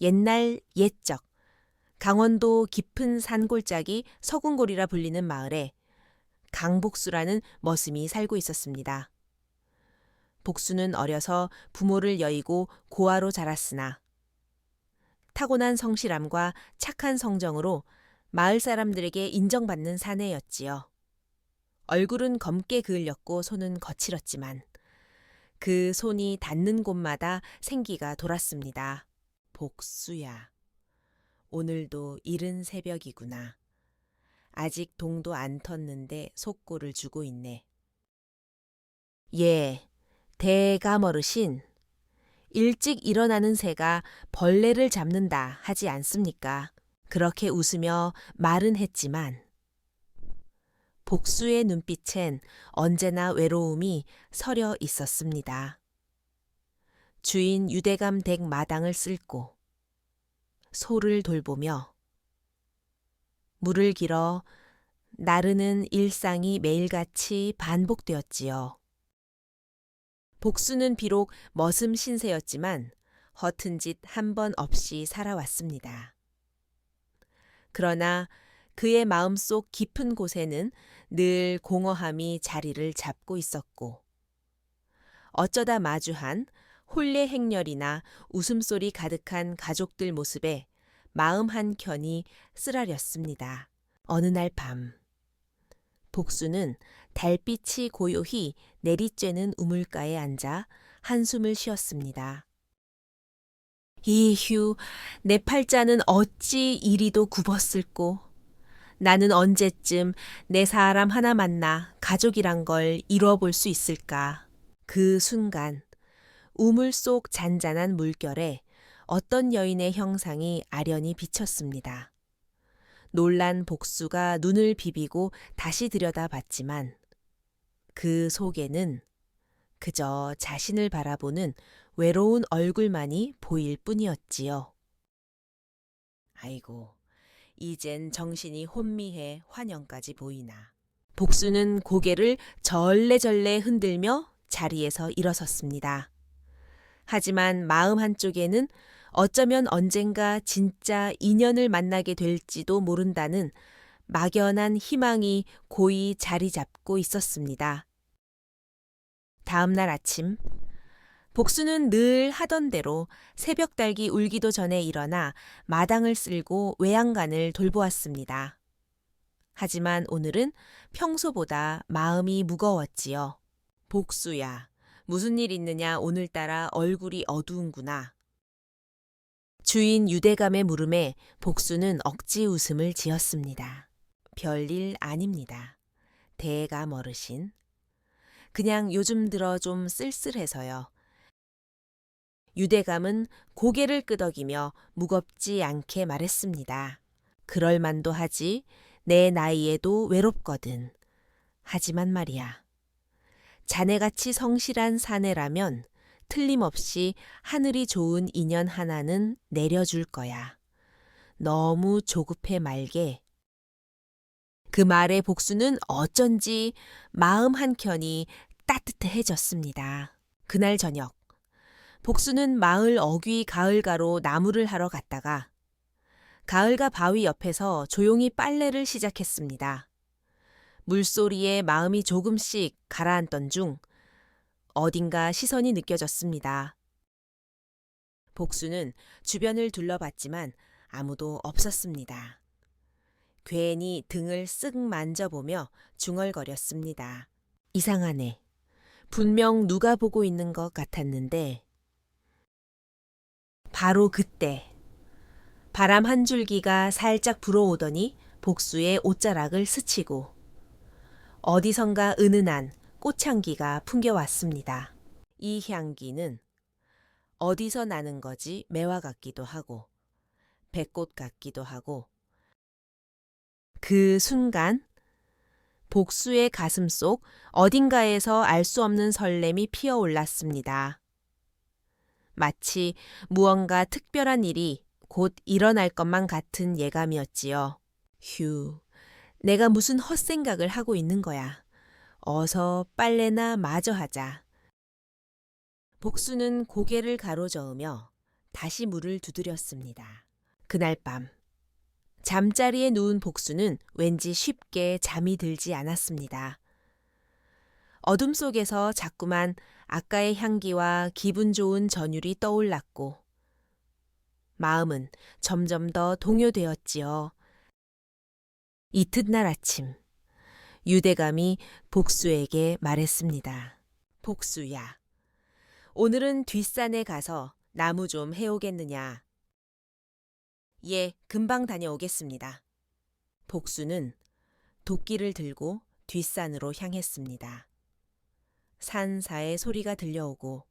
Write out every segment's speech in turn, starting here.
옛날 옛적 강원도 깊은 산골짜기 서군골이라 불리는 마을에 강복수라는 머슴이 살고 있었습니다. 복수는 어려서 부모를 여의고 고아로 자랐으나 타고난 성실함과 착한 성정으로 마을 사람들에게 인정받는 사내였지요. 얼굴은 검게 그을렸고 손은 거칠었지만 그 손이 닿는 곳마다 생기가 돌았습니다. 복수야, 오늘도 이른 새벽이구나. 아직 동도 안 텄는데 속골을 주고 있네. 예, 대감어르신, 일찍 일어나는 새가 벌레를 잡는다 하지 않습니까? 그렇게 웃으며 말은 했지만 복수의 눈빛엔 언제나 외로움이 서려 있었습니다. 주인 유대감 댁 마당을 쓸고 소를 돌보며 물을 길어 나르는 일상이 매일같이 반복되었지요. 복수는 비록 머슴 신세였지만 허튼 짓 한 번 없이 살아왔습니다. 그러나 그의 마음속 깊은 곳에는 늘 공허함이 자리를 잡고 있었고 어쩌다 마주한 혼례 행렬이나 웃음소리 가득한 가족들 모습에 마음 한켠이 쓰라렸습니다. 어느 날 밤 복수는 달빛이 고요히 내리쬐는 우물가에 앉아 한숨을 쉬었습니다. 이휴, 내 팔자는 어찌 이리도 굽었을꼬. 나는 언제쯤 내 사람 하나 만나 가족이란 걸 이뤄볼 수 있을까. 그 순간 우물 속 잔잔한 물결에 어떤 여인의 형상이 아련히 비쳤습니다. 놀란 복수가 눈을 비비고 다시 들여다봤지만 그 속에는 그저 자신을 바라보는 외로운 얼굴만이 보일 뿐이었지요. 아이고, 이젠 정신이 혼미해 환영까지 보이나. 복수는 고개를 절레절레 흔들며 자리에서 일어섰습니다. 하지만 마음 한쪽에는 어쩌면 언젠가 진짜 인연을 만나게 될지도 모른다는 막연한 희망이 고이 자리 잡고 있었습니다. 다음 날 아침, 복수는 늘 하던 대로 새벽 달기 울기도 전에 일어나 마당을 쓸고 외양간을 돌보았습니다. 하지만 오늘은 평소보다 마음이 무거웠지요. 복수야, 무슨 일 있느냐 오늘따라 얼굴이 어두운구나. 주인 유대감의 물음에 복수는 억지 웃음을 지었습니다. 별일 아닙니다. 대감 어르신. 그냥 요즘 들어 좀 쓸쓸해서요. 유대감은 고개를 끄덕이며 무겁지 않게 말했습니다. 그럴 만도 하지. 내 나이에도 외롭거든. 하지만 말이야. 자네같이 성실한 사내라면 틀림없이 하늘이 좋은 인연 하나는 내려줄 거야. 너무 조급해 말게. 그 말의 복수는 어쩐지 마음 한켠이 따뜻해졌습니다. 그날 저녁, 복수는 마을 어귀 가을가로 나무를 하러 갔다가 가을가 바위 옆에서 조용히 빨래를 시작했습니다. 물소리에 마음이 조금씩 가라앉던 중 어딘가 시선이 느껴졌습니다. 복수는 주변을 둘러봤지만 아무도 없었습니다. 괜히 등을 쓱 만져보며 중얼거렸습니다. 이상하네. 분명 누가 보고 있는 것 같았는데 바로 그때 바람 한 줄기가 살짝 불어오더니 복수의 옷자락을 스치고 어디선가 은은한 꽃향기가 풍겨왔습니다. 이 향기는 어디서 나는 거지 매화 같기도 하고 백꽃 같기도 하고 그 순간 복수의 가슴 속 어딘가에서 알 수 없는 설렘이 피어올랐습니다. 마치 무언가 특별한 일이 곧 일어날 것만 같은 예감이었지요. 휴, 내가 무슨 헛생각을 하고 있는 거야. 어서 빨래나 마저 하자. 복수는 고개를 가로저으며 다시 물을 두드렸습니다. 그날 밤 잠자리에 누운 복수는 왠지 쉽게 잠이 들지 않았습니다. 어둠 속에서 자꾸만 아까의 향기와 기분 좋은 전율이 떠올랐고 마음은 점점 더 동요되었지요. 이튿날 아침 유대감이 복수에게 말했습니다. 복수야, 오늘은 뒷산에 가서 나무 좀 해오겠느냐? 예, 금방 다녀오겠습니다. 복수는 도끼를 들고 뒷산으로 향했습니다. 산사의 소리가 들려오고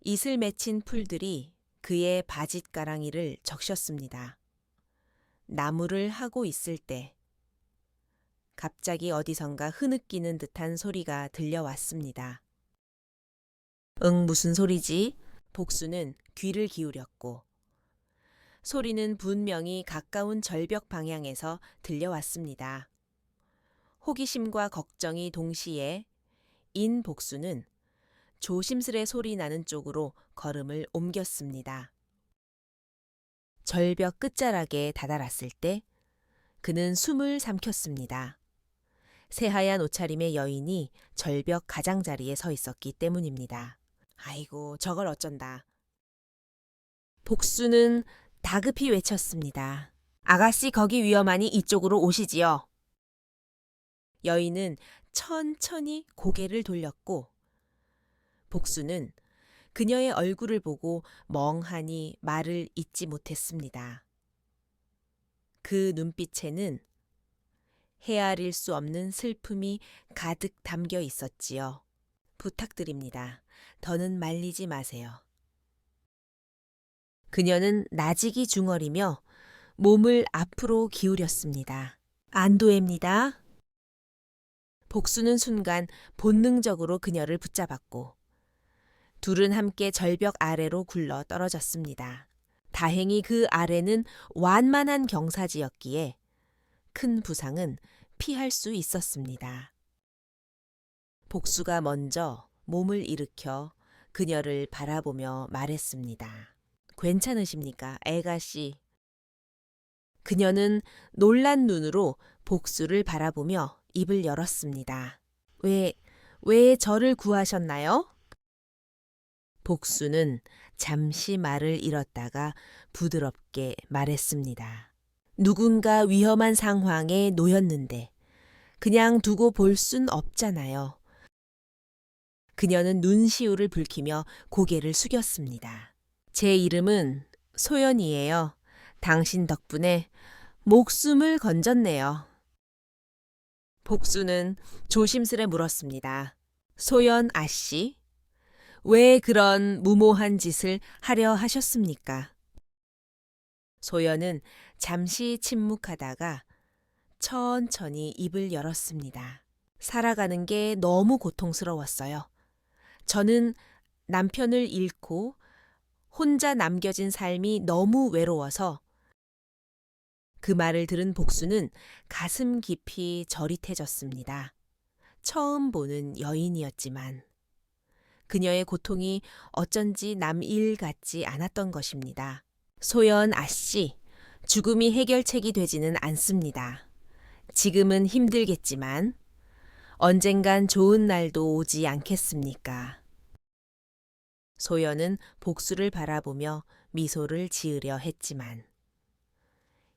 이슬 맺힌 풀들이 그의 바짓가랑이를 적셨습니다. 나무를 하고 있을 때 갑자기 어디선가 흐느끼는 듯한 소리가 들려왔습니다. 응, 무슨 소리지? 복수는 귀를 기울였고 소리는 분명히 가까운 절벽 방향에서 들려왔습니다. 호기심과 걱정이 동시에 인 복수는 조심스레 소리 나는 쪽으로 걸음을 옮겼습니다. 절벽 끝자락에 다다랐을 때 그는 숨을 삼켰습니다. 새하얀 옷차림의 여인이 절벽 가장자리에 서 있었기 때문입니다. 아이고, 저걸 어쩐다. 복수는 다급히 외쳤습니다. 아가씨, 거기 위험하니 이쪽으로 오시지요. 여인은 천천히 고개를 돌렸고 복수는 그녀의 얼굴을 보고 멍하니 말을 잇지 못했습니다. 그 눈빛에는 헤아릴 수 없는 슬픔이 가득 담겨 있었지요. 부탁드립니다. 더는 말리지 마세요. 그녀는 나직이 중얼이며 몸을 앞으로 기울였습니다. 안도입니다. 복수는 순간 본능적으로 그녀를 붙잡았고 둘은 함께 절벽 아래로 굴러 떨어졌습니다. 다행히 그 아래는 완만한 경사지였기에 큰 부상은 피할 수 있었습니다. 복수가 먼저 몸을 일으켜 그녀를 바라보며 말했습니다. 괜찮으십니까, 애가씨? 그녀는 놀란 눈으로 복수를 바라보며 입을 열었습니다. 왜 저를 구하셨나요? 복수는 잠시 말을 잃었다가 부드럽게 말했습니다. 누군가 위험한 상황에 놓였는데 그냥 두고 볼 순 없잖아요. 그녀는 눈시울을 붉히며 고개를 숙였습니다. 제 이름은 소연이에요. 당신 덕분에 목숨을 건졌네요. 복수는 조심스레 물었습니다. 소연 아씨, 왜 그런 무모한 짓을 하려 하셨습니까? 소연은 잠시 침묵하다가 천천히 입을 열었습니다. 살아가는 게 너무 고통스러웠어요. 저는 남편을 잃고 혼자 남겨진 삶이 너무 외로워서 그 말을 들은 복수는 가슴 깊이 저릿해졌습니다. 처음 보는 여인이었지만 그녀의 고통이 어쩐지 남일 같지 않았던 것입니다. 소연 아씨, 죽음이 해결책이 되지는 않습니다. 지금은 힘들겠지만 언젠간 좋은 날도 오지 않겠습니까? 소연은 복수를 바라보며 미소를 지으려 했지만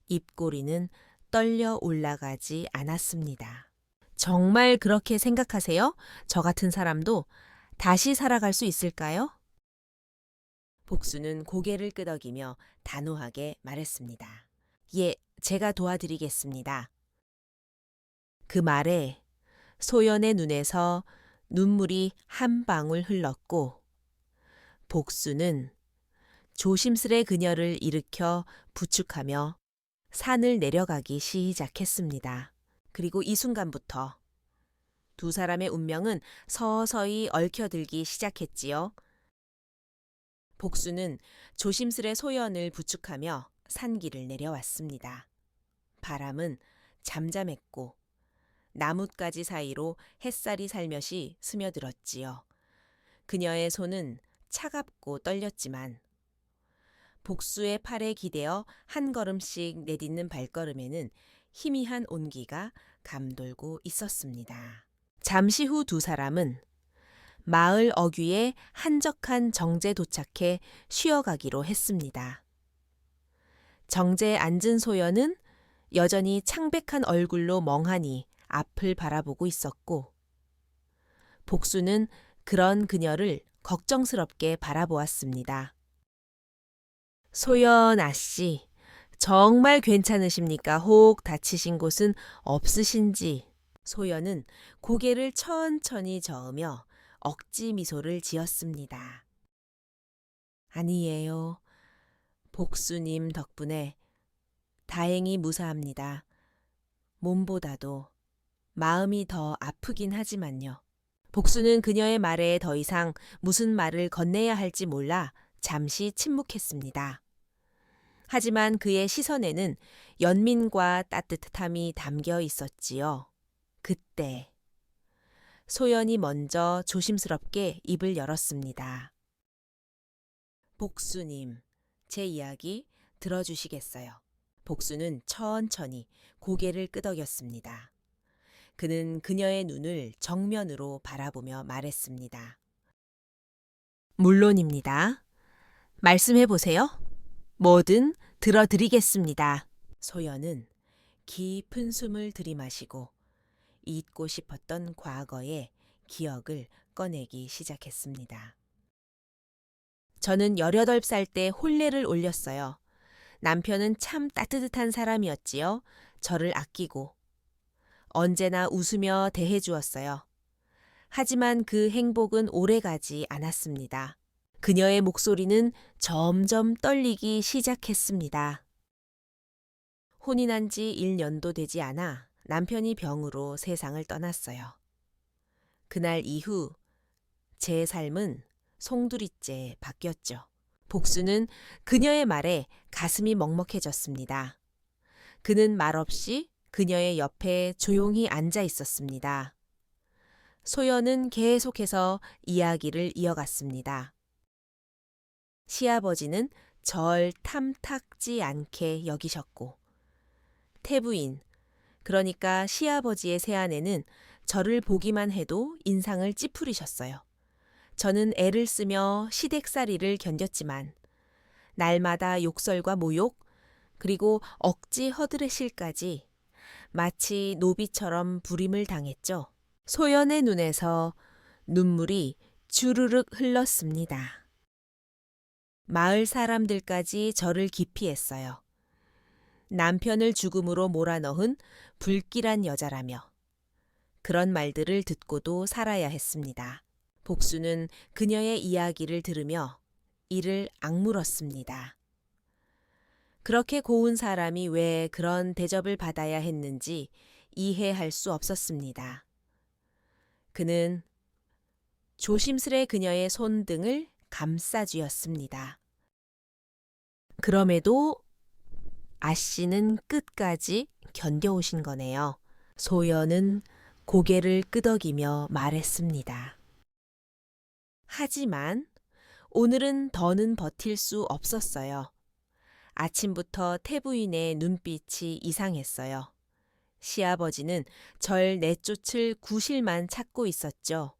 입꼬리는 떨려 올라가지 않았습니다. 정말 그렇게 생각하세요? 저 같은 사람도 다시 살아갈 수 있을까요? 복수는 고개를 끄덕이며 단호하게 말했습니다. 예, 제가 도와드리겠습니다. 그 말에 소연의 눈에서 눈물이 한 방울 흘렀고 복수는 조심스레 그녀를 일으켜 부축하며 산을 내려가기 시작했습니다. 그리고 이 순간부터 두 사람의 운명은 서서히 얽혀들기 시작했지요. 복수는 조심스레 소연을 부축하며 산길을 내려왔습니다. 바람은 잠잠했고 나뭇가지 사이로 햇살이 살며시 스며들었지요. 그녀의 손은 차갑고 떨렸지만 복수의 팔에 기대어 한 걸음씩 내딛는 발걸음에는 희미한 온기가 감돌고 있었습니다. 잠시 후 두 사람은 마을 어귀에 한적한 정제에 도착해 쉬어가기로 했습니다. 정제에 앉은 소연은 여전히 창백한 얼굴로 멍하니 앞을 바라보고 있었고, 복수는 그런 그녀를 걱정스럽게 바라보았습니다. 소연 아씨, 정말 괜찮으십니까? 혹 다치신 곳은 없으신지? 소연은 고개를 천천히 저으며 억지 미소를 지었습니다. 아니에요. 복수님 덕분에 다행히 무사합니다. 몸보다도 마음이 더 아프긴 하지만요. 복수는 그녀의 말에 더 이상 무슨 말을 건네야 할지 몰라 잠시 침묵했습니다. 하지만 그의 시선에는 연민과 따뜻함이 담겨 있었지요. 그때 소연이 먼저 조심스럽게 입을 열었습니다. 복수님, 제 이야기 들어주시겠어요? 복수는 천천히 고개를 끄덕였습니다. 그는 그녀의 눈을 정면으로 바라보며 말했습니다. 물론입니다. 말씀해 보세요. 뭐든 들어드리겠습니다. 소연은 깊은 숨을 들이마시고 잊고 싶었던 과거의 기억을 꺼내기 시작했습니다. 저는 18살 때 혼례를 올렸어요. 남편은 참 따뜻한 사람이었지요. 저를 아끼고 언제나 웃으며 대해주었어요. 하지만 그 행복은 오래가지 않았습니다. 그녀의 목소리는 점점 떨리기 시작했습니다. 혼인한 지 1년도 되지 않아 남편이 병으로 세상을 떠났어요. 그날 이후 제 삶은 송두리째 바뀌었죠. 복수는 그녀의 말에 가슴이 먹먹해졌습니다. 그는 말없이 그녀의 옆에 조용히 앉아 있었습니다. 소연은 계속해서 이야기를 이어갔습니다. 시아버지는 절 탐탁지 않게 여기셨고, 태부인, 그러니까 시아버지의 새아내는 저를 보기만 해도 인상을 찌푸리셨어요. 저는 애를 쓰며 시댁살이를 견뎠지만 날마다 욕설과 모욕, 그리고 억지 허드레실까지 마치 노비처럼 부림을 당했죠. 소연의 눈에서 눈물이 주르륵 흘렀습니다. 마을 사람들까지 저를 기피했어요. 남편을 죽음으로 몰아넣은 불길한 여자라며 그런 말들을 듣고도 살아야 했습니다. 복수는 그녀의 이야기를 들으며 이를 악물었습니다. 그렇게 고운 사람이 왜 그런 대접을 받아야 했는지 이해할 수 없었습니다. 그는 조심스레 그녀의 손등을 감싸쥐었습니다. 그럼에도 아씨는 끝까지 견뎌오신 거네요. 소연은 고개를 끄덕이며 말했습니다. 하지만 오늘은 더는 버틸 수 없었어요. 아침부터 태부인의 눈빛이 이상했어요. 시아버지는 절 내쫓을 구실만 찾고 있었죠.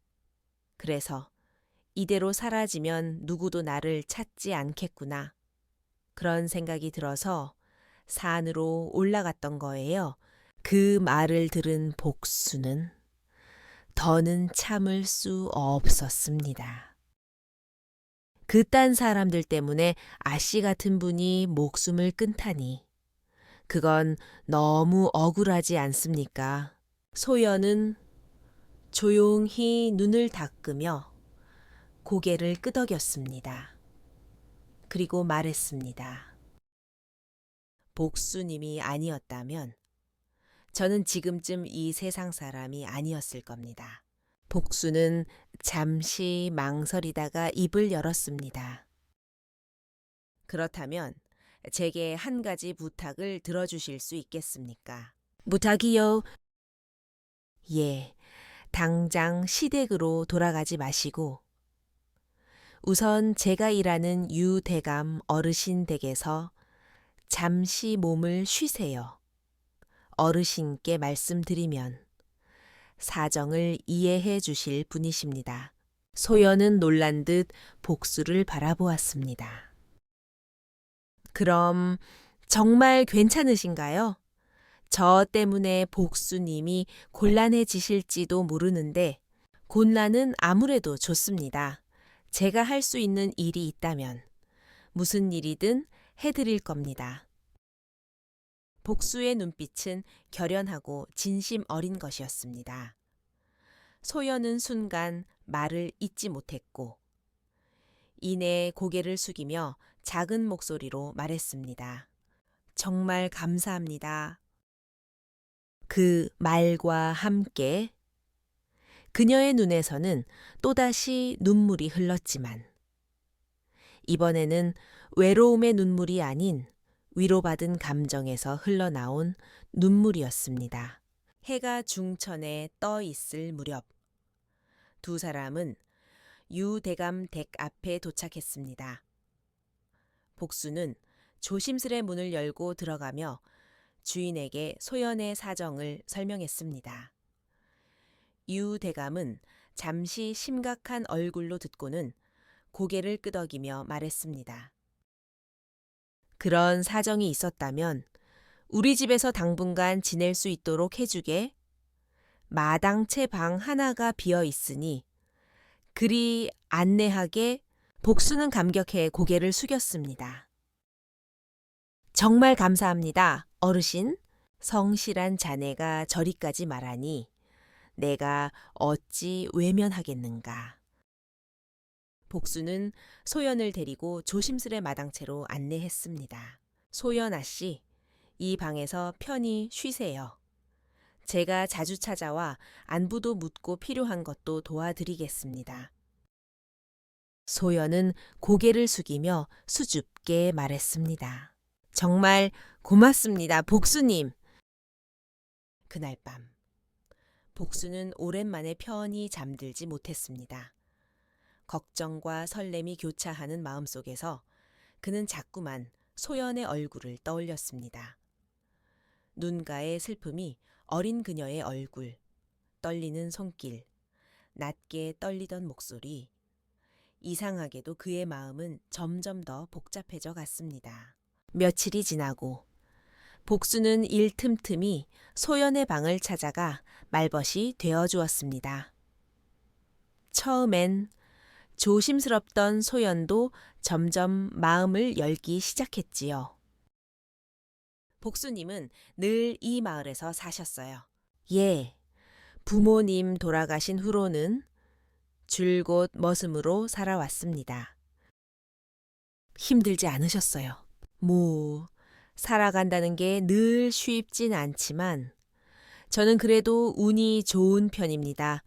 그래서 이대로 사라지면 누구도 나를 찾지 않겠구나. 그런 생각이 들어서 산으로 올라갔던 거예요. 그 말을 들은 복수는 더는 참을 수 없었습니다. 그딴 사람들 때문에 아씨 같은 분이 목숨을 끊다니. 그건 너무 억울하지 않습니까? 소연은 조용히 눈을 닦으며 고개를 끄덕였습니다. 그리고 말했습니다. 복수님이 아니었다면 저는 지금쯤 이 세상 사람이 아니었을 겁니다. 복수는 잠시 망설이다가 입을 열었습니다. 그렇다면 제게 한 가지 부탁을 들어주실 수 있겠습니까? 부탁이요. 예, 당장 시댁으로 돌아가지 마시고 우선 제가 일하는 유대감 어르신 댁에서 잠시 몸을 쉬세요. 어르신께 말씀드리면 사정을 이해해 주실 분이십니다. 소연은 놀란 듯 복수를 바라보았습니다. 그럼 정말 괜찮으신가요? 저 때문에 복수님이 곤란해지실지도 모르는데 곤란은 아무래도 좋습니다. 제가 할 수 있는 일이 있다면 무슨 일이든 해드릴 겁니다. 복수의 눈빛은 결연하고 진심 어린 것이었습니다. 소연은 순간 말을 잇지 못했고 이내 고개를 숙이며 작은 목소리로 말했습니다. 정말 감사합니다. 그 말과 함께 그녀의 눈에서는 또다시 눈물이 흘렀지만 이번에는 외로움의 눈물이 아닌 위로받은 감정에서 흘러나온 눈물이었습니다. 해가 중천에 떠 있을 무렵 두 사람은 유대감 댁 앞에 도착했습니다. 복수는 조심스레 문을 열고 들어가며 주인에게 소연의 사정을 설명했습니다. 유대감은 잠시 심각한 얼굴로 듣고는 고개를 끄덕이며 말했습니다. 그런 사정이 있었다면 우리 집에서 당분간 지낼 수 있도록 해주게. 마당채 방 하나가 비어 있으니 그리 안내하게. 복수는 감격해 고개를 숙였습니다. 정말 감사합니다, 어르신. 성실한 자네가 저리까지 말하니 내가 어찌 외면하겠는가. 복수는 소연을 데리고 조심스레 마당채로 안내했습니다. 소연아 씨, 이 방에서 편히 쉬세요. 제가 자주 찾아와 안부도 묻고 필요한 것도 도와드리겠습니다. 소연은 고개를 숙이며 수줍게 말했습니다. 정말 고맙습니다, 복수님. 그날 밤, 복수는 오랜만에 편히 잠들지 못했습니다. 걱정과 설렘이 교차하는 마음속에서 그는 자꾸만 소연의 얼굴을 떠올렸습니다. 눈가의 슬픔이 어린 그녀의 얼굴, 떨리는 손길, 낮게 떨리던 목소리. 이상하게도 그의 마음은 점점 더 복잡해져 갔습니다. 며칠이 지나고 복수는 일 틈틈이 소연의 방을 찾아가 말벗이 되어주었습니다. 처음엔 조심스럽던 소연도 점점 마음을 열기 시작했지요. 복수님은 늘 이 마을에서 사셨어요. 예, 부모님 돌아가신 후로는 줄곧 머슴으로 살아왔습니다. 힘들지 않으셨어요. 살아간다는 게 늘 쉽진 않지만 저는 그래도 운이 좋은 편입니다.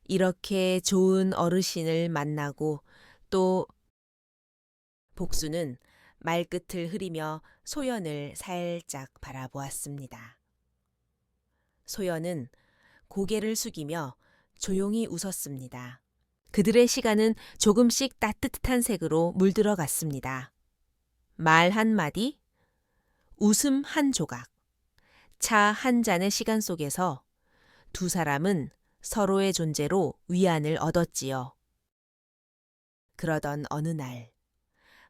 이렇게 좋은 어르신을 만나고 또 복수는 말끝을 흐리며 소연을 살짝 바라보았습니다. 소연은 고개를 숙이며 조용히 웃었습니다. 그들의 시간은 조금씩 따뜻한 색으로 물들어 갔습니다. 말 한마디, 웃음 한 조각, 차 한 잔의 시간 속에서 두 사람은 서로의 존재로 위안을 얻었지요. 그러던 어느 날,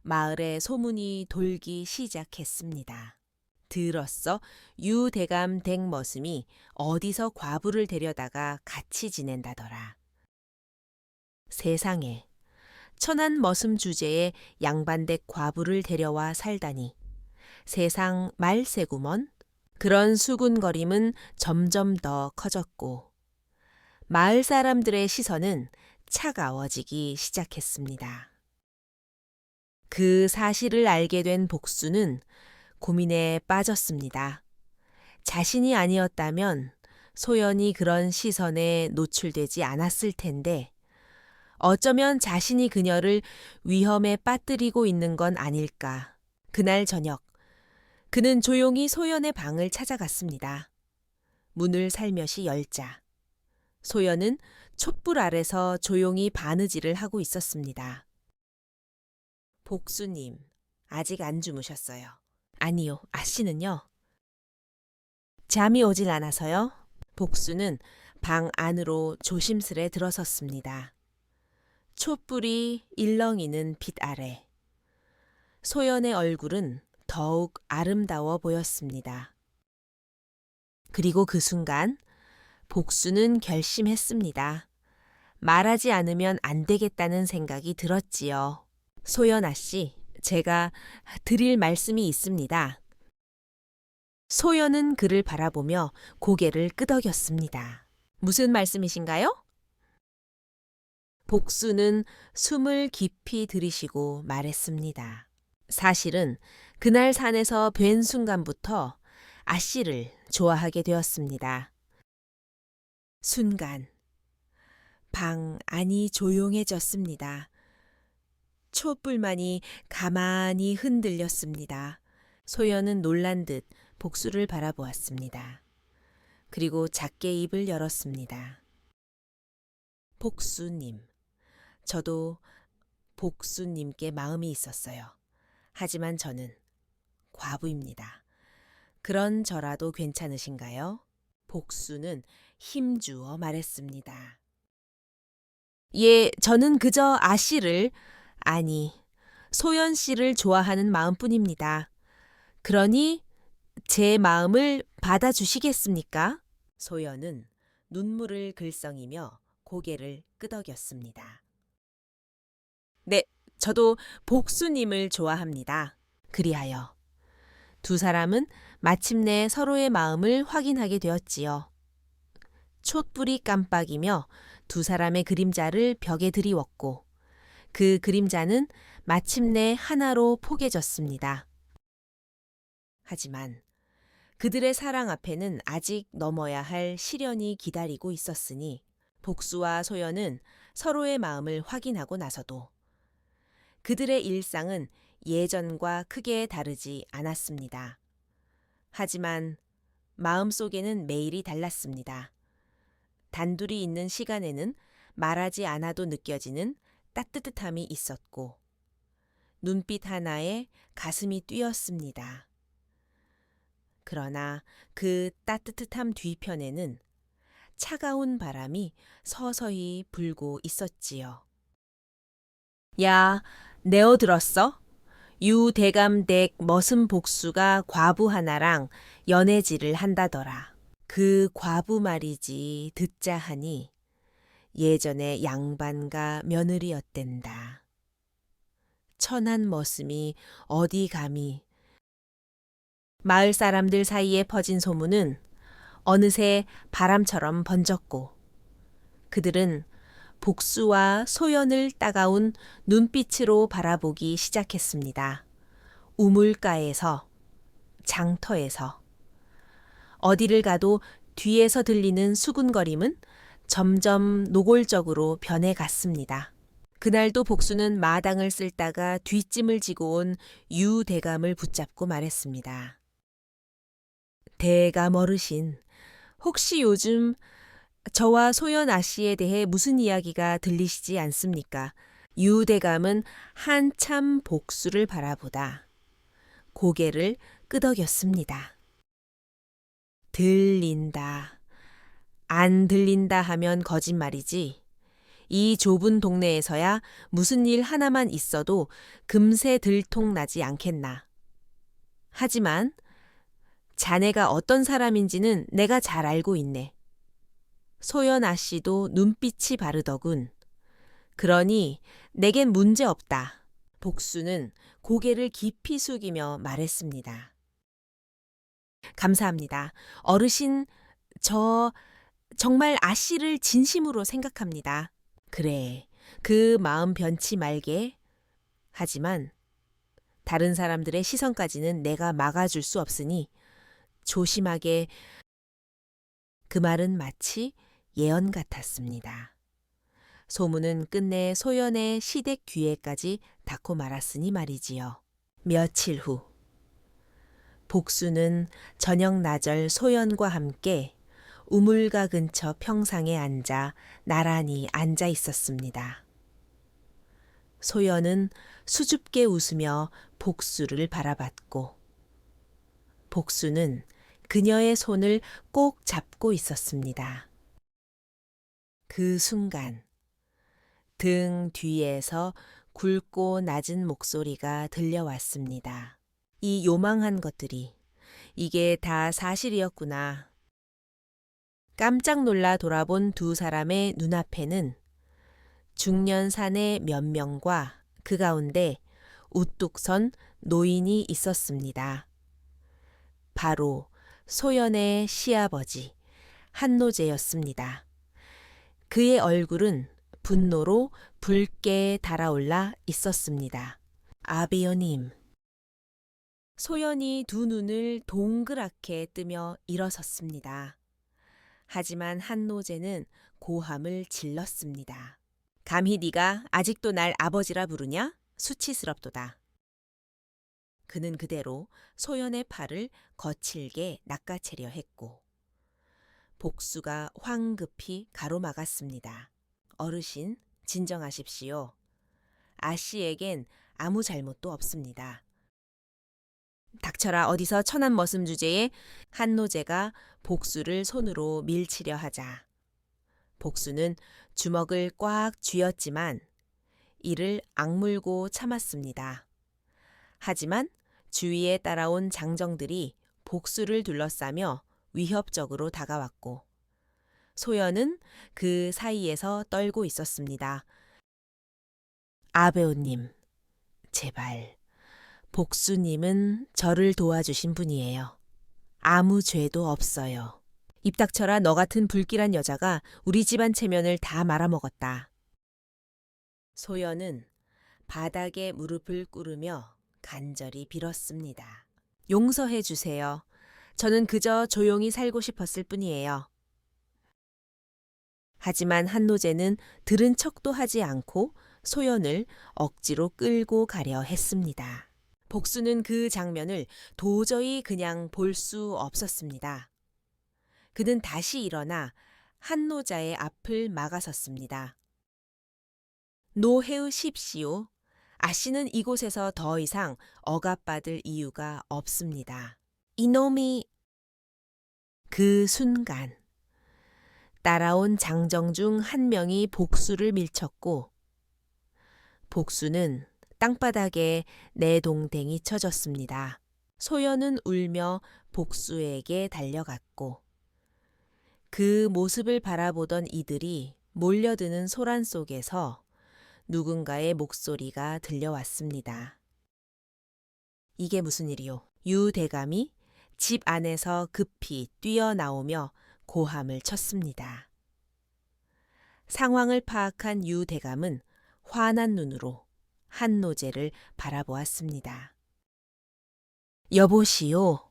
마을에 소문이 돌기 시작했습니다. 들었어? 유대감 댁 머슴이 어디서 과부를 데려다가 같이 지낸다더라. 세상에, 천한 머슴 주제에 양반댁 과부를 데려와 살다니. 세상 말세구먼. 그런 수군거림은 점점 더 커졌고 마을 사람들의 시선은 차가워지기 시작했습니다. 그 사실을 알게 된 복수는 고민에 빠졌습니다. 자신이 아니었다면 소연이 그런 시선에 노출되지 않았을 텐데 어쩌면 자신이 그녀를 위험에 빠뜨리고 있는 건 아닐까. 그날 저녁 그는 조용히 소연의 방을 찾아갔습니다. 문을 살며시 열자 소연은 촛불 아래서 조용히 바느질을 하고 있었습니다. 복수님, 아직 안 주무셨어요. 아니요, 아씨는요? 잠이 오질 않아서요. 복수는 방 안으로 조심스레 들어섰습니다. 촛불이 일렁이는 빛 아래. 소연의 얼굴은 더욱 아름다워 보였습니다. 그리고 그 순간 복수는 결심했습니다. 말하지 않으면 안 되겠다는 생각이 들었지요. 소연아 씨, 제가 드릴 말씀이 있습니다. 소연은 그를 바라보며 고개를 끄덕였습니다. 무슨 말씀이신가요? 복수는 숨을 깊이 들이쉬고 말했습니다. 사실은 그날 산에서 뵌 순간부터 아씨를 좋아하게 되었습니다. 순간 방 안이 조용해졌습니다. 촛불만이 가만히 흔들렸습니다. 소연은 놀란 듯 복수를 바라보았습니다. 그리고 작게 입을 열었습니다. 복수님, 저도 복수님께 마음이 있었어요. 하지만 저는 과부입니다. 그런 저라도 괜찮으신가요? 복수는 힘주어 말했습니다. 예, 저는 그저 아씨를, 아니, 소연 씨를 좋아하는 마음뿐입니다. 그러니 제 마음을 받아주시겠습니까? 소연은 눈물을 글썽이며 고개를 끄덕였습니다. 네, 저도 복수님을 좋아합니다. 그리하여 두 사람은 마침내 서로의 마음을 확인하게 되었지요. 촛불이 깜빡이며 두 사람의 그림자를 벽에 드리웠고 그 그림자는 마침내 하나로 포개졌습니다. 하지만 그들의 사랑 앞에는 아직 넘어야 할 시련이 기다리고 있었으니 복수와 소연은 서로의 마음을 확인하고 나서도 그들의 일상은 예전과 크게 다르지 않았습니다. 하지만 마음속에는 매일이 달랐습니다. 단둘이 있는 시간에는 말하지 않아도 느껴지는 따뜻함이 있었고 눈빛 하나에 가슴이 뛰었습니다. 그러나 그 따뜻함 뒤편에는 차가운 바람이 서서히 불고 있었지요. 야, 내어 들었어? 유대감댁 머슴 복수가 과부 하나랑 연애질을 한다더라. 그 과부 말이지 듣자 하니 예전에 양반가 며느리였댄다. 천한 머슴이 어디 감히. 마을 사람들 사이에 퍼진 소문은 어느새 바람처럼 번졌고 그들은 복수와 소연을 따가운 눈빛으로 바라보기 시작했습니다. 우물가에서, 장터에서, 어디를 가도 뒤에서 들리는 수군거림은 점점 노골적으로 변해갔습니다. 그날도 복수는 마당을 쓸다가 뒷짐을 지고 온 유대감을 붙잡고 말했습니다. 대감 어르신, 혹시 요즘 저와 소연 아씨에 대해 무슨 이야기가 들리시지 않습니까? 유대감은 한참 복수를 바라보다 고개를 끄덕였습니다. 들린다. 안 들린다 하면 거짓말이지. 이 좁은 동네에서야 무슨 일 하나만 있어도 금세 들통나지 않겠나. 하지만 자네가 어떤 사람인지는 내가 잘 알고 있네. 소연 아씨도 눈빛이 바르더군. 그러니 내겐 문제 없다. 복수는 고개를 깊이 숙이며 말했습니다. 감사합니다. 어르신, 저 정말 아씨를 진심으로 생각합니다. 그래, 그 마음 변치 말게. 하지만 다른 사람들의 시선까지는 내가 막아줄 수 없으니 조심하게. 그 말은 마치 예언 같았습니다. 소문은 끝내 소연의 시댁 귀에까지 닿고 말았으니 말이지요. 며칠 후 복수는 저녁 나절 소연과 함께 우물가 근처 평상에 앉아 나란히 앉아 있었습니다. 소연은 수줍게 웃으며 복수를 바라봤고, 복수는 그녀의 손을 꼭 잡고 있었습니다. 그 순간 등 뒤에서 굵고 낮은 목소리가 들려왔습니다. 이 요망한 것들이 이게 다 사실이었구나. 깜짝 놀라 돌아본 두 사람의 눈앞에는 중년산의 몇 명과 그 가운데 우뚝 선 노인이 있었습니다. 바로 소연의 시아버지 한노제였습니다. 그의 얼굴은 분노로 붉게 달아올라 있었습니다. 아비여님. 소연이 두 눈을 동그랗게 뜨며 일어섰습니다. 하지만 한노제는 고함을 질렀습니다. 감히 네가 아직도 날 아버지라 부르냐? 수치스럽도다. 그는 그대로 소연의 팔을 거칠게 낚아채려 했고, 복수가 황급히 가로막았습니다. 어르신, 진정하십시오. 아씨에겐 아무 잘못도 없습니다. 닥쳐라. 어디서 천한 머슴 주제에. 한노제가 복수를 손으로 밀치려 하자 복수는 주먹을 꽉 쥐었지만 이를 악물고 참았습니다. 하지만 주위에 따라온 장정들이 복수를 둘러싸며 위협적으로 다가왔고, 소연은 그 사이에서 떨고 있었습니다. 아베오님, 제발. 복수님은 저를 도와주신 분이에요. 아무 죄도 없어요. 입 닥쳐라. 너 같은 불길한 여자가 우리 집안 체면을 다 말아먹었다. 소연은 바닥에 무릎을 꿇으며 간절히 빌었습니다. 용서해 주세요. 저는 그저 조용히 살고 싶었을 뿐이에요. 하지만 한노제는 들은 척도 하지 않고 소연을 억지로 끌고 가려 했습니다. 복수는 그 장면을 도저히 그냥 볼 수 없었습니다. 그는 다시 일어나 한노자의 앞을 막아섰습니다. 노해우십시오. 아씨는 이곳에서 더 이상 억압받을 이유가 없습니다. 이놈이. 그 순간 따라온 장정 중 한 명이 복수를 밀쳤고, 복수는 땅바닥에 내동댕이 쳐졌습니다. 소연은 울며 복수에게 달려갔고, 그 모습을 바라보던 이들이 몰려드는 소란 속에서 누군가의 목소리가 들려왔습니다. 이게 무슨 일이요? 유 대감이 집 안에서 급히 뛰어나오며 고함을 쳤습니다. 상황을 파악한 유 대감은 환한 눈으로 한노제를 바라보았습니다. 여보시오.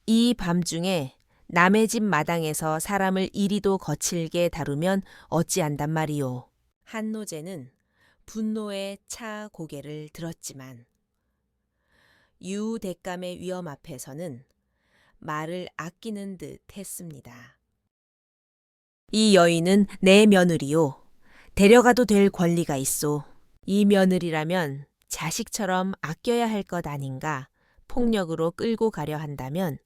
이 밤중에 남의 집 마당에서 사람을 이리도 거칠게 다루면 어찌한단 말이오. 한노제는 분노에 차 고개를 들었지만 유 대감의 위험 앞에서는 말을 아끼는 듯 했습니다. 이 여인은 내 며느리요. 데려가도 될 권리가 있소. 이 며느리라면 자식처럼 아껴야 할 것 아닌가. 폭력으로 끌고 가려 한다면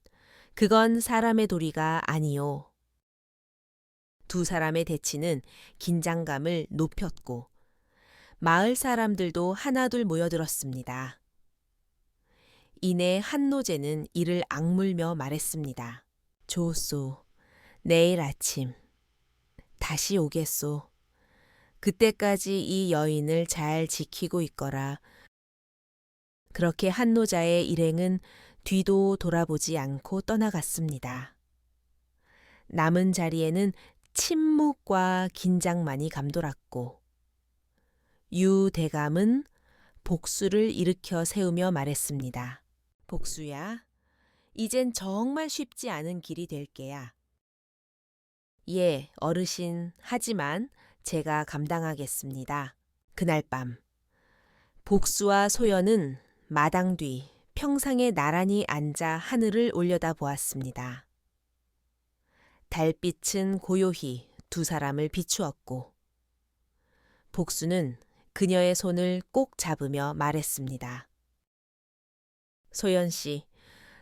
그건 사람의 도리가 아니요. 두 사람의 대치는 긴장감을 높였고 마을 사람들도 하나둘 모여들었습니다. 이내 한노제는 이를 악물며 말했습니다. 좋소. 내일 아침 다시 오겠소. 그때까지 이 여인을 잘 지키고 있거라. 그렇게 한노자의 일행은 뒤도 돌아보지 않고 떠나갔습니다. 남은 자리에는 침묵과 긴장만이 감돌았고, 유 대감은 복수를 일으켜 세우며 말했습니다. 복수야, 이젠 정말 쉽지 않은 길이 될 게야. 예, 어르신, 하지만 제가 감당하겠습니다. 그날 밤, 복수와 소연은 마당 뒤 평상에 나란히 앉아 하늘을 올려다보았습니다. 달빛은 고요히 두 사람을 비추었고, 복수는 그녀의 손을 꼭 잡으며 말했습니다. 소연 씨,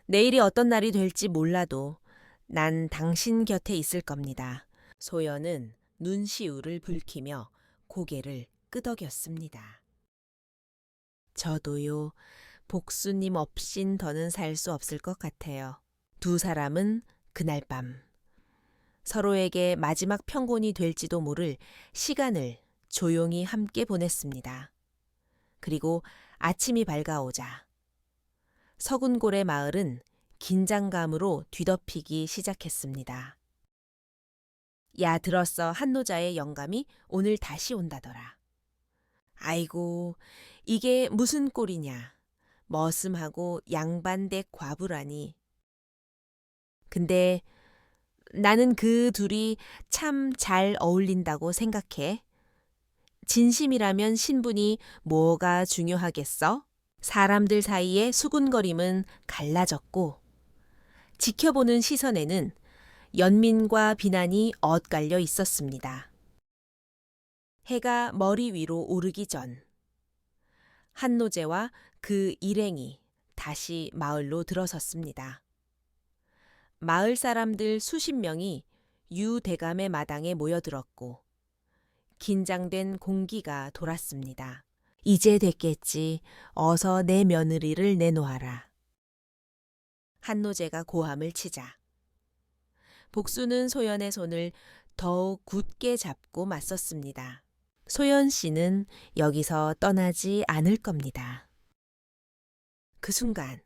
내일이 어떤 날이 될지 몰라도 난 당신 곁에 있을 겁니다. 소연은 눈시울을 붉히며 고개를 끄덕였습니다. 저도요. 복수님 없인 더는 살 수 없을 것 같아요. 두 사람은 그날 밤 서로에게 마지막 평본이 될지도 모를 시간을 조용히 함께 보냈습니다. 그리고 아침이 밝아오자 서군골의 마을은 긴장감으로 뒤덮이기 시작했습니다. 야, 들었어. 한노자의 영감이 오늘 다시 온다더라. 아이고, 이게 무슨 꼴이냐. 머슴하고 양반댁 과부라니. 근데 나는 그 둘이 참 잘 어울린다고 생각해. 진심이라면 신분이 뭐가 중요하겠어? 사람들 사이의 수군거림은 갈라졌고 지켜보는 시선에는 연민과 비난이 엇갈려 있었습니다. 해가 머리 위로 오르기 전 한노제와 그 일행이 다시 마을로 들어섰습니다. 마을 사람들 수십 명이 유대감의 마당에 모여들었고 긴장된 공기가 돌았습니다. 이제 됐겠지. 어서 내 며느리를 내놓아라. 한노제가 고함을 치자 복수는 소연의 손을 더욱 굳게 잡고 맞섰습니다. 소연 씨는 여기서 떠나지 않을 겁니다. 그 순간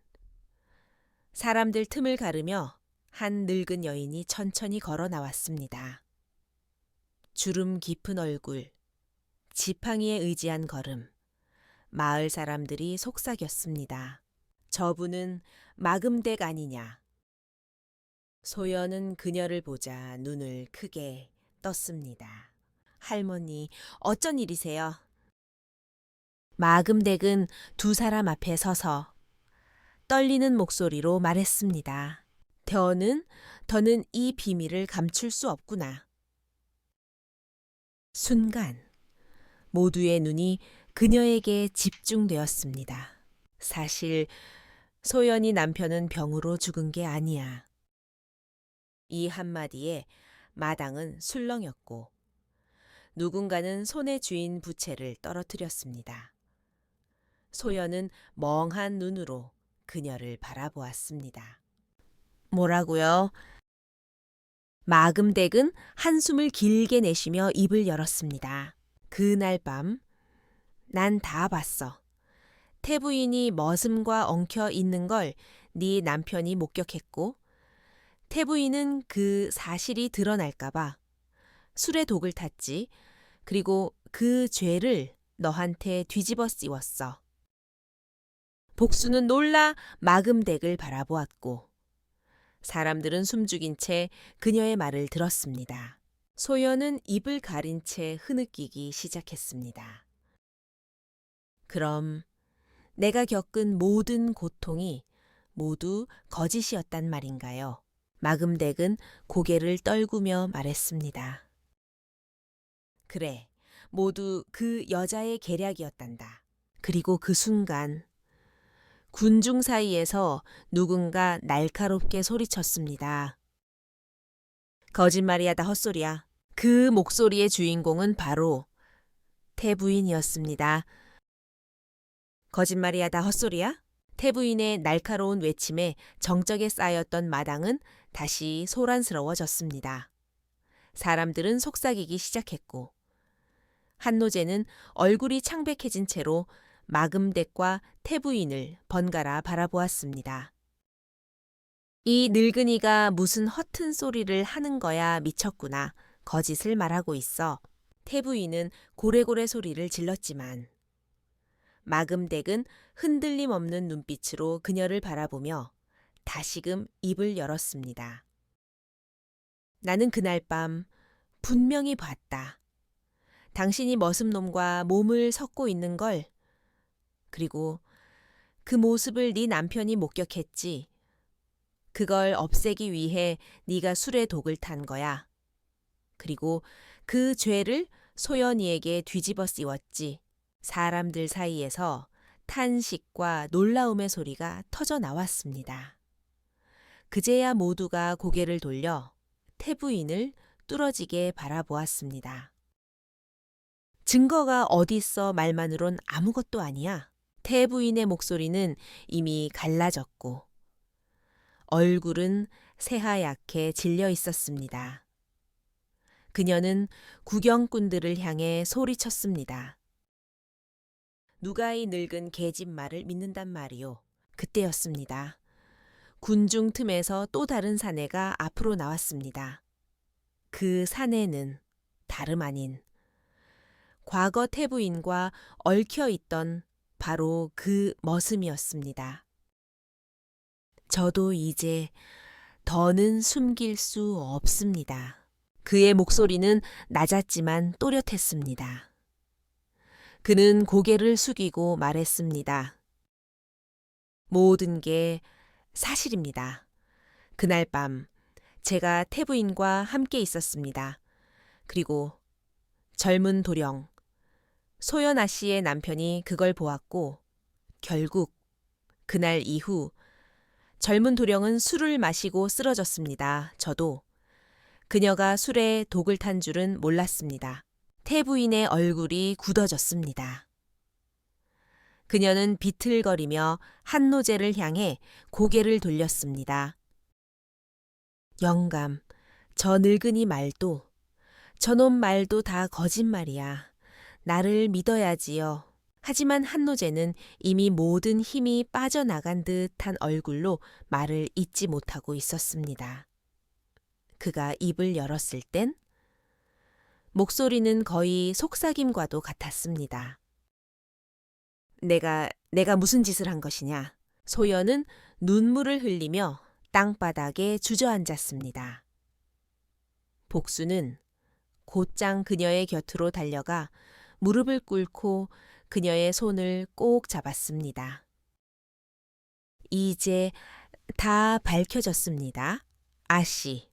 사람들 틈을 가르며 한 늙은 여인이 천천히 걸어 나왔습니다. 주름 깊은 얼굴, 지팡이에 의지한 걸음, 마을 사람들이 속삭였습니다. 저분은 마금댁 아니냐. 소연은 그녀를 보자 눈을 크게 떴습니다. 할머니, 어쩐 일이세요? 마금댁은 두 사람 앞에 서서 떨리는 목소리로 말했습니다. 더는 이 비밀을 감출 수 없구나. 순간 모두의 눈이 그녀에게 집중되었습니다. 사실 소연이 남편은 병으로 죽은 게 아니야. 이 한마디에 마당은 술렁였고 누군가는 손에 쥐인 부채를 떨어뜨렸습니다. 소연은 멍한 눈으로 그녀를 바라보았습니다. 뭐라고요? 마금댁은 한숨을 길게 내쉬며 입을 열었습니다. 그날 밤 난 다 봤어. 태부인이 머슴과 엉켜 있는 걸 네 남편이 목격했고 태부인은 그 사실이 드러날까봐 술에 독을 탔지. 그리고 그 죄를 너한테 뒤집어 씌웠어. 복수는 놀라 마금댁을 바라보았고 사람들은 숨죽인 채 그녀의 말을 들었습니다. 소연은 입을 가린 채 흐느끼기 시작했습니다. 그럼 내가 겪은 모든 고통이 모두 거짓이었단 말인가요? 마금댁은 고개를 떨구며 말했습니다. 그래, 모두 그 여자의 계략이었단다. 그리고 그 순간 군중 사이에서 누군가 날카롭게 소리쳤습니다. 거짓말이야, 다 헛소리야. 그 목소리의 주인공은 바로 태부인이었습니다. 거짓말이야, 다 헛소리야? 태부인의 날카로운 외침에 정적에 쌓였던 마당은 다시 소란스러워졌습니다. 사람들은 속삭이기 시작했고 한노제는 얼굴이 창백해진 채로 마금댁과 태부인을 번갈아 바라보았습니다. 이 늙은이가 무슨 허튼 소리를 하는 거야 미쳤구나. 거짓을 말하고 있어. 태부인은 고래고래 소리를 질렀지만 마금댁은 흔들림 없는 눈빛으로 그녀를 바라보며 다시금 입을 열었습니다. 나는 그날 밤 분명히 봤다. 당신이 머슴놈과 몸을 섞고 있는 걸. 그리고 그 모습을 네 남편이 목격했지. 그걸 없애기 위해 네가 술에 독을 탄 거야. 그리고 그 죄를 소연이에게 뒤집어 씌웠지. 사람들 사이에서 탄식과 놀라움의 소리가 터져 나왔습니다. 그제야 모두가 고개를 돌려 태부인을 뚫어지게 바라보았습니다. 증거가 어딨어 말만으론 아무것도 아니야. 태부인의 목소리는 이미 갈라졌고 얼굴은 새하얗게 질려 있었습니다. 그녀는 구경꾼들을 향해 소리쳤습니다. 누가 이 늙은 계집 말을 믿는단 말이오. 그때였습니다. 군중 틈에서 또 다른 사내가 앞으로 나왔습니다. 그 사내는 다름 아닌 과거 태부인과 얽혀 있던 바로 그 머슴이었습니다. 저도 이제 더는 숨길 수 없습니다. 그의 목소리는 낮았지만 또렷했습니다. 그는 고개를 숙이고 말했습니다. 모든 게 사실입니다. 그날 밤 제가 태부인과 함께 있었습니다. 그리고 젊은 도령, 소연아 씨의 남편이 그걸 보았고 결국 그날 이후 젊은 도령은 술을 마시고 쓰러졌습니다. 저도 그녀가 술에 독을 탄 줄은 몰랐습니다. 태부인의 얼굴이 굳어졌습니다. 그녀는 비틀거리며 한노제를 향해 고개를 돌렸습니다. 영감, 저 늙은이 말도, 저놈 말도 다 거짓말이야. 나를 믿어야지요. 하지만 한노제는 이미 모든 힘이 빠져나간 듯한 얼굴로 말을 잇지 못하고 있었습니다. 그가 입을 열었을 땐 목소리는 거의 속삭임과도 같았습니다. 내가 무슨 짓을 한 것이냐? 소연은 눈물을 흘리며 땅바닥에 주저앉았습니다. 복수는 곧장 그녀의 곁으로 달려가 무릎을 꿇고 그녀의 손을 꼭 잡았습니다. 이제 다 밝혀졌습니다. 아씨.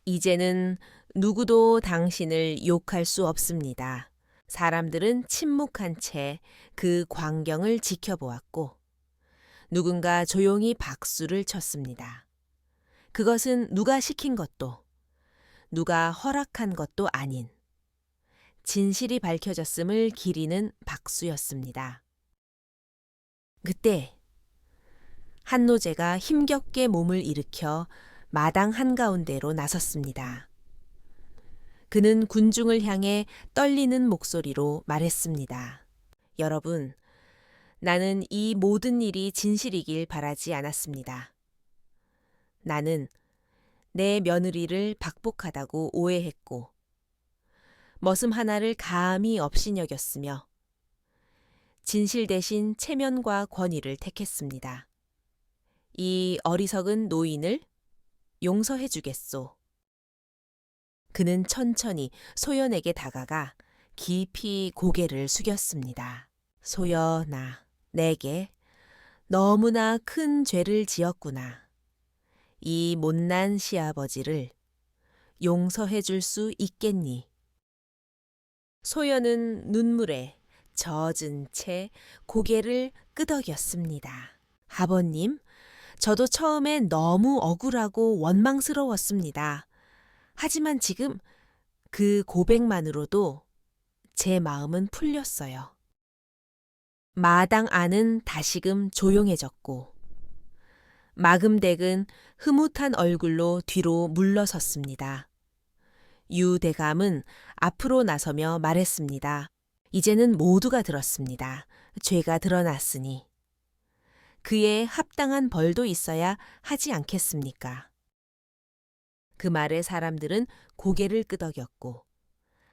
이제는 누구도 당신을 욕할 수 없습니다. 사람들은 침묵한 채 그 광경을 지켜보았고 누군가 조용히 박수를 쳤습니다. 그것은 누가 시킨 것도 누가 허락한 것도 아닌 진실이 밝혀졌음을 기리는 박수였습니다. 그때 한노제가 힘겹게 몸을 일으켜 마당 한가운데로 나섰습니다. 그는 군중을 향해 떨리는 목소리로 말했습니다. 여러분, 나는 이 모든 일이 진실이길 바라지 않았습니다. 나는 내 며느리를 박복하다고 오해했고 머슴 하나를 감히 업신여겼으며 진실 대신 체면과 권위를 택했습니다. 이 어리석은 노인을 용서해 주겠소. 그는 천천히 소연에게 다가가 깊이 고개를 숙였습니다. 소연아, 내게 너무나 큰 죄를 지었구나. 이 못난 시아버지를 용서해 줄 수 있겠니? 소연은 눈물에 젖은 채 고개를 끄덕였습니다. 아버님, 저도 처음엔 너무 억울하고 원망스러웠습니다. 하지만 지금 그 고백만으로도 제 마음은 풀렸어요. 마당 안은 다시금 조용해졌고 마금댁은 흐뭇한 얼굴로 뒤로 물러섰습니다. 유대감은 앞으로 나서며 말했습니다. 이제는 모두가 들었습니다. 죄가 드러났으니 그에 합당한 벌도 있어야 하지 않겠습니까? 그 말에 사람들은 고개를 끄덕였고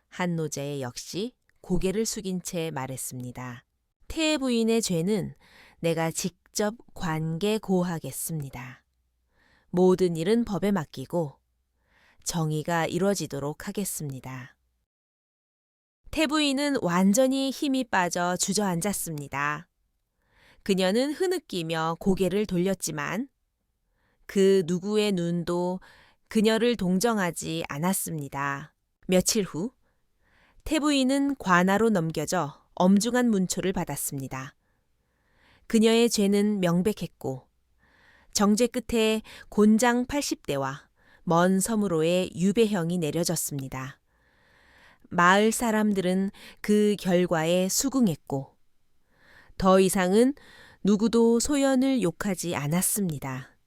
한노제 역시 고개를 숙인 채 말했습니다. 태 부인의 죄는 내가 직접 관계 고하겠습니다. 모든 일은 법에 맡기고 정의가 이루어지도록 하겠습니다. 태 부인은 완전히 힘이 빠져 주저앉았습니다. 그녀는 흐느끼며 고개를 돌렸지만 그 누구의 눈도 그녀를 동정하지 않았습니다. 며칠 후 태부인은 관아로 넘겨져 엄중한 문초를 받았습니다. 그녀의 죄는 명백했고 정죄 끝에 곤장 80대와 먼 섬으로의 유배형이 내려졌습니다. 마을 사람들은 그 결과에 수긍했고 더 이상은 누구도 소연을 욕하지 않았습니다.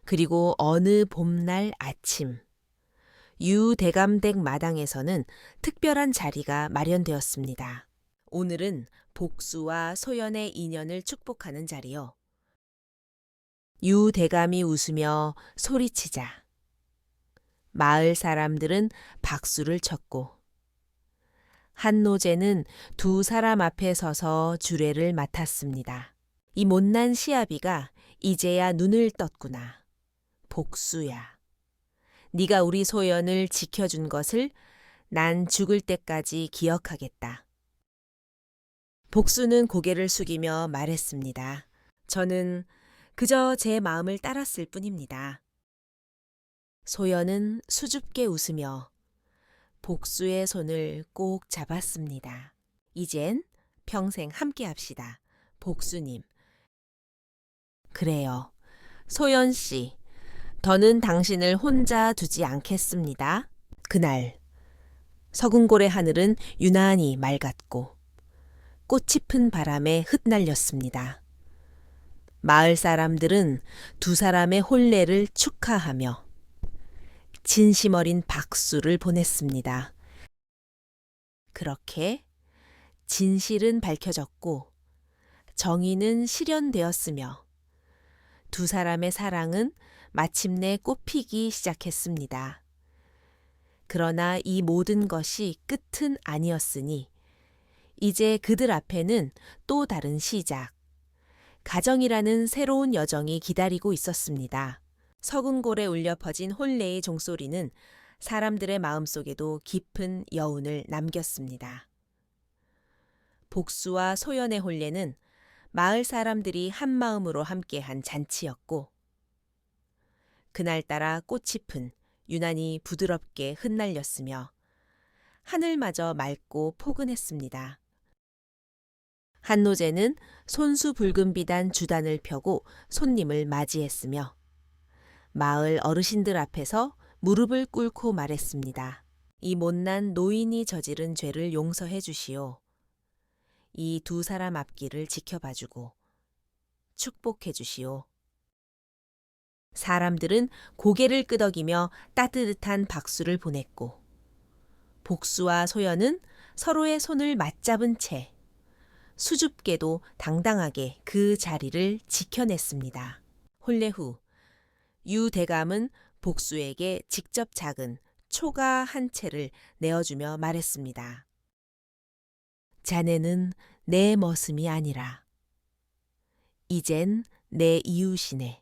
그리고 어느 봄날 아침 유대감댁 마당에서는 특별한 자리가 마련되었습니다. 오늘은 복수와 소연의 인연을 축복하는 자리요. 유대감이 웃으며 소리치자 마을 사람들은 박수를 쳤고 한노제는 두 사람 앞에 서서 주례를 맡았습니다. 이 못난 시아비가 이제야 눈을 떴구나. 복수야. 네가 우리 소연을 지켜준 것을 난 죽을 때까지 기억하겠다. 복수는 고개를 숙이며 말했습니다. 저는 그저 제 마음을 따랐을 뿐입니다. 소연은 수줍게 웃으며 복수의 손을 꼭 잡았습니다. 이젠 평생 함께 합시다. 복수님. 그래요. 소연 씨. 더는 당신을 혼자 두지 않겠습니다. 그날 서궁골의 하늘은 유난히 맑았고 꽃이 픈 바람에 흩날렸습니다. 마을 사람들은 두 사람의 혼례를 축하하며 진심 어린 박수를 보냈습니다. 그렇게 진실은 밝혀졌고 정의는 실현되었으며 두 사람의 사랑은 마침내 꽃피기 시작했습니다. 그러나 이 모든 것이 끝은 아니었으니 이제 그들 앞에는 또 다른 시작, 가정이라는 새로운 여정이 기다리고 있었습니다. 서궁골에 울려 퍼진 혼례의 종소리는 사람들의 마음속에도 깊은 여운을 남겼습니다. 복수와 소연의 혼례는 마을 사람들이 한마음으로 함께한 잔치였고 그날따라 꽃이 픈 유난히 부드럽게 흩날렸으며 하늘마저 맑고 포근했습니다. 한노제는 손수 붉은 비단 주단을 펴고 손님을 맞이했으며 마을 어르신들 앞에서 무릎을 꿇고 말했습니다. 이 못난 노인이 저지른 죄를 용서해 주시오. 이 두 사람 앞길을 지켜봐주고 축복해 주시오. 사람들은 고개를 끄덕이며 따뜻한 박수를 보냈고 복수와 소연은 서로의 손을 맞잡은 채 수줍게도 당당하게 그 자리를 지켜냈습니다. 혼례 후 유대감은 복수에게 직접 작은 초가 한 채를 내어주며 말했습니다. 자네는 내 머슴이 아니라 이젠 내 이웃이네.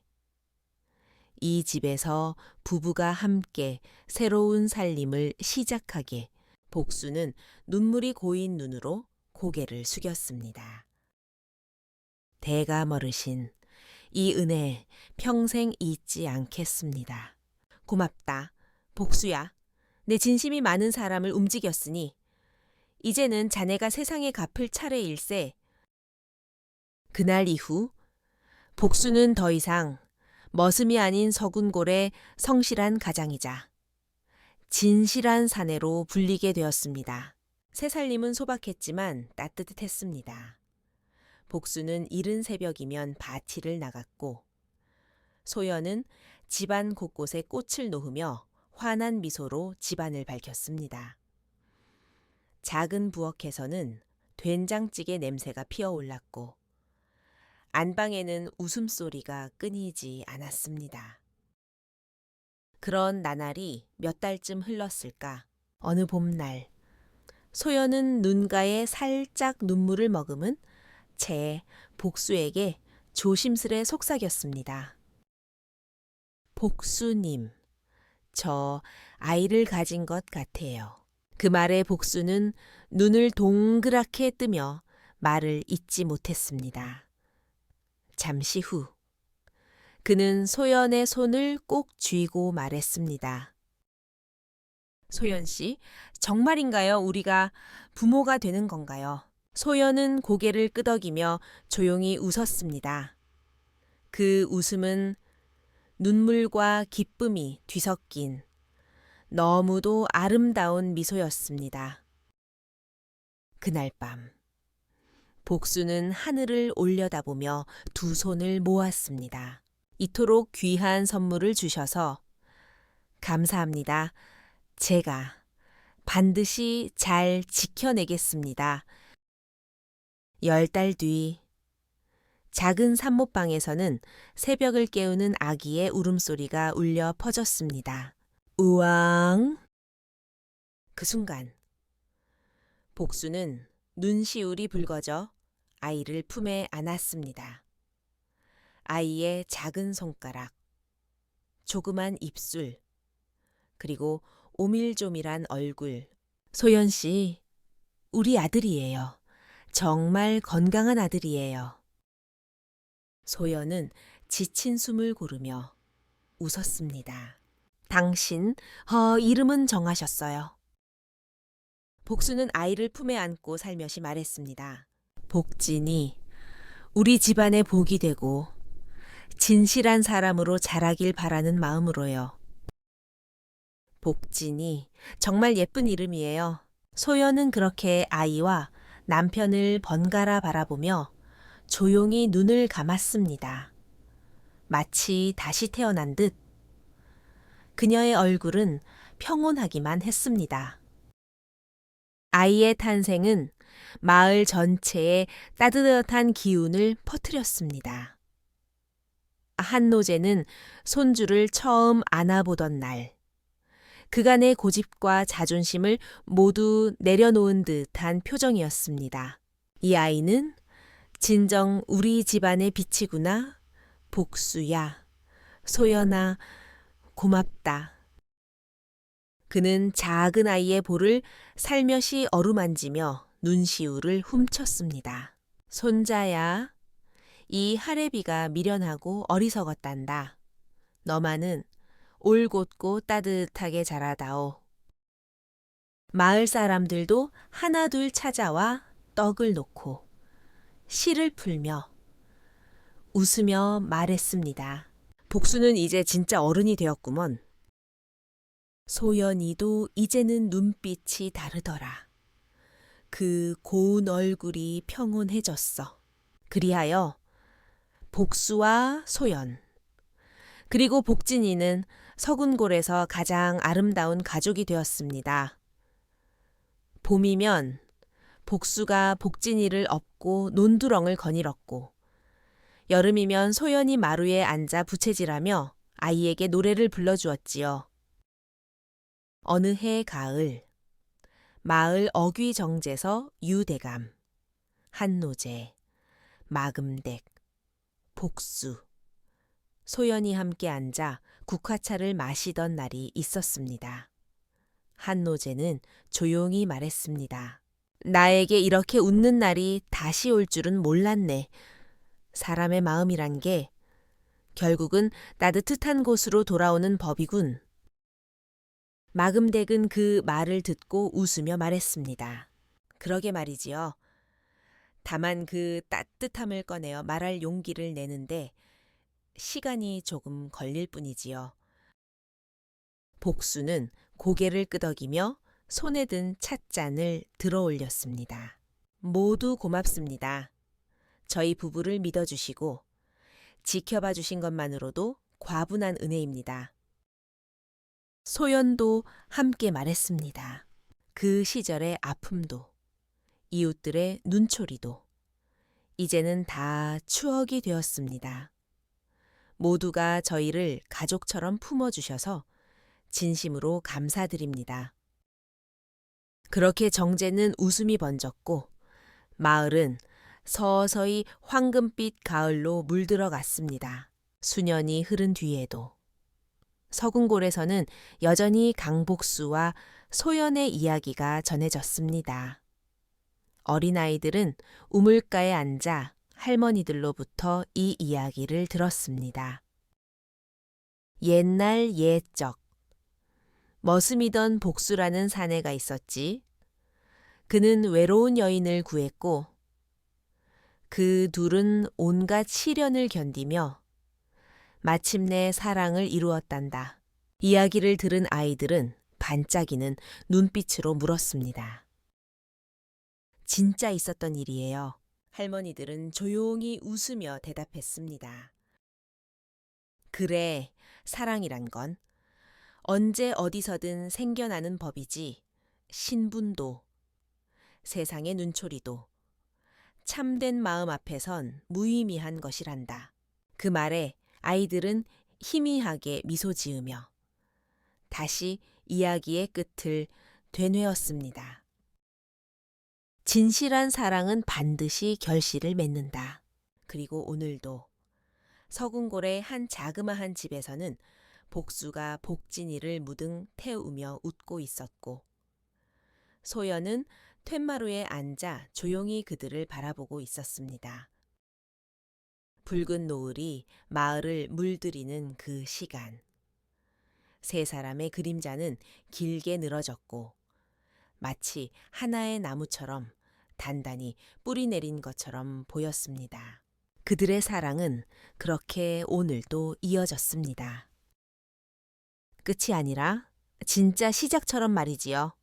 이 집에서 부부가 함께 새로운 살림을 시작하게 복수는 눈물이 고인 눈으로 고개를 숙였습니다. 대감 어르신, 이 은혜 평생 잊지 않겠습니다. 고맙다. 복수야. 내 진심이 많은 사람을 움직였으니 이제는 자네가 세상에 갚을 차례일세. 그날 이후 복수는 더 이상 머슴이 아닌 서군골의 성실한 가장이자 진실한 사내로 불리게 되었습니다. 새살림은 소박했지만 따뜻했습니다. 복수는 이른 새벽이면 밭일을 나갔고 소연은 집안 곳곳에 꽃을 놓으며 환한 미소로 집안을 밝혔습니다. 작은 부엌에서는 된장찌개 냄새가 피어올랐고 안방에는 웃음소리가 끊이지 않았습니다. 그런 나날이 몇 달쯤 흘렀을까. 어느 봄날 소연은 눈가에 살짝 눈물을 머금은 채 복수에게 조심스레 속삭였습니다. 복수님, 저 아이를 가진 것 같아요. 그 말에 복수는 눈을 동그랗게 뜨며 말을 잇지 못했습니다. 잠시 후 그는 소연의 손을 꼭 쥐고 말했습니다. 소연 씨, 정말인가요? 우리가 부모가 되는 건가요? 소연은 고개를 끄덕이며 조용히 웃었습니다. 그 웃음은 눈물과 기쁨이 뒤섞인 너무도 아름다운 미소였습니다. 그날 밤, 복수는 하늘을 올려다보며 두 손을 모았습니다. 이토록 귀한 선물을 주셔서 감사합니다. 제가 반드시 잘 지켜내겠습니다. 10달 뒤 작은 산모방에서는 새벽을 깨우는 아기의 울음소리가 울려 퍼졌습니다. 우왕! 그 순간 복수는 눈시울이 붉어져 아이를 품에 안았습니다. 아이의 작은 손가락, 조그만 입술, 그리고 오밀조밀한 얼굴. 소연 씨, 우리 아들이에요. 정말 건강한 아들이에요. 소연은 지친 숨을 고르며 웃었습니다. 당신, 이름은 정하셨어요. 복수는 아이를 품에 안고 살며시 말했습니다. 복진이 우리 집안의 복이 되고 진실한 사람으로 자라길 바라는 마음으로요. 복진이 정말 예쁜 이름이에요. 소연은 그렇게 아이와 남편을 번갈아 바라보며 조용히 눈을 감았습니다. 마치 다시 태어난 듯 그녀의 얼굴은 평온하기만 했습니다. 아이의 탄생은 마을 전체에 따뜻한 기운을 퍼뜨렸습니다. 한노제는 손주를 처음 안아보던 날, 그간의 고집과 자존심을 모두 내려놓은 듯한 표정이었습니다. 이 아이는 진정 우리 집안의 빛이구나. 복수야, 소연아, 고맙다. 그는 작은 아이의 볼을 살며시 어루만지며 눈시울을 훔쳤습니다. 손자야, 이 하레비가 미련하고 어리석었단다. 너만은 올곧고 따뜻하게 자라다오. 마을 사람들도 하나둘 찾아와 떡을 놓고 시를 풀며 웃으며 말했습니다. 복수는 이제 진짜 어른이 되었구먼. 소연이도 이제는 눈빛이 다르더라. 그 고운 얼굴이 평온해졌어. 그리하여 복수와 소연, 그리고 복진이는 서군골에서 가장 아름다운 가족이 되었습니다. 봄이면 복수가 복진이를 업고 논두렁을 거닐었고, 여름이면 소연이 마루에 앉아 부채질하며 아이에게 노래를 불러주었지요. 어느 해 가을, 마을 어귀정제서 유대감, 한노제, 마금댁, 복수, 소연이 함께 앉아 국화차를 마시던 날이 있었습니다. 한노제는 조용히 말했습니다. 나에게 이렇게 웃는 날이 다시 올 줄은 몰랐네. 사람의 마음이란 게 결국은 따뜻한 곳으로 돌아오는 법이군. 마금댁은 그 말을 듣고 웃으며 말했습니다. 그러게 말이지요. 다만 그 따뜻함을 꺼내어 말할 용기를 내는데 시간이 조금 걸릴 뿐이지요. 복수는 고개를 끄덕이며 손에 든 찻잔을 들어 올렸습니다. 모두 고맙습니다. 저희 부부를 믿어주시고 지켜봐 주신 것만으로도 과분한 은혜입니다. 소연도 함께 말했습니다. 그 시절의 아픔도, 이웃들의 눈초리도 이제는 다 추억이 되었습니다. 모두가 저희를 가족처럼 품어주셔서 진심으로 감사드립니다. 그렇게 정제는 웃음이 번졌고 마을은 서서히 황금빛 가을로 물들어갔습니다. 수년이 흐른 뒤에도 서궁골에서는 여전히 강복수와 소연의 이야기가 전해졌습니다. 어린아이들은 우물가에 앉아 할머니들로부터 이 이야기를 들었습니다. 옛날 옛적 머슴이던 복수라는 사내가 있었지. 그는 외로운 여인을 구했고 그 둘은 온갖 시련을 견디며 마침내 사랑을 이루었단다. 이야기를 들은 아이들은 반짝이는 눈빛으로 물었습니다. 진짜 있었던 일이에요. 할머니들은 조용히 웃으며 대답했습니다. 그래, 사랑이란 건 언제 어디서든 생겨나는 법이지. 신분도, 세상의 눈초리도 참된 마음 앞에선 무의미한 것이란다. 그 말에 아이들은 희미하게 미소 지으며 다시 이야기의 끝을 되뇌었습니다. 진실한 사랑은 반드시 결실을 맺는다. 그리고 오늘도 서궁골의 한 자그마한 집에서는 복수가 복진이를 무등 태우며 웃고 있었고 소연은 툇마루에 앉아 조용히 그들을 바라보고 있었습니다. 붉은 노을이 마을을 물들이는 그 시간. 세 사람의 그림자는 길게 늘어졌고 마치 하나의 나무처럼 단단히 뿌리 내린 것처럼 보였습니다. 그들의 사랑은 그렇게 오늘도 이어졌습니다. 끝이 아니라 진짜 시작처럼 말이지요.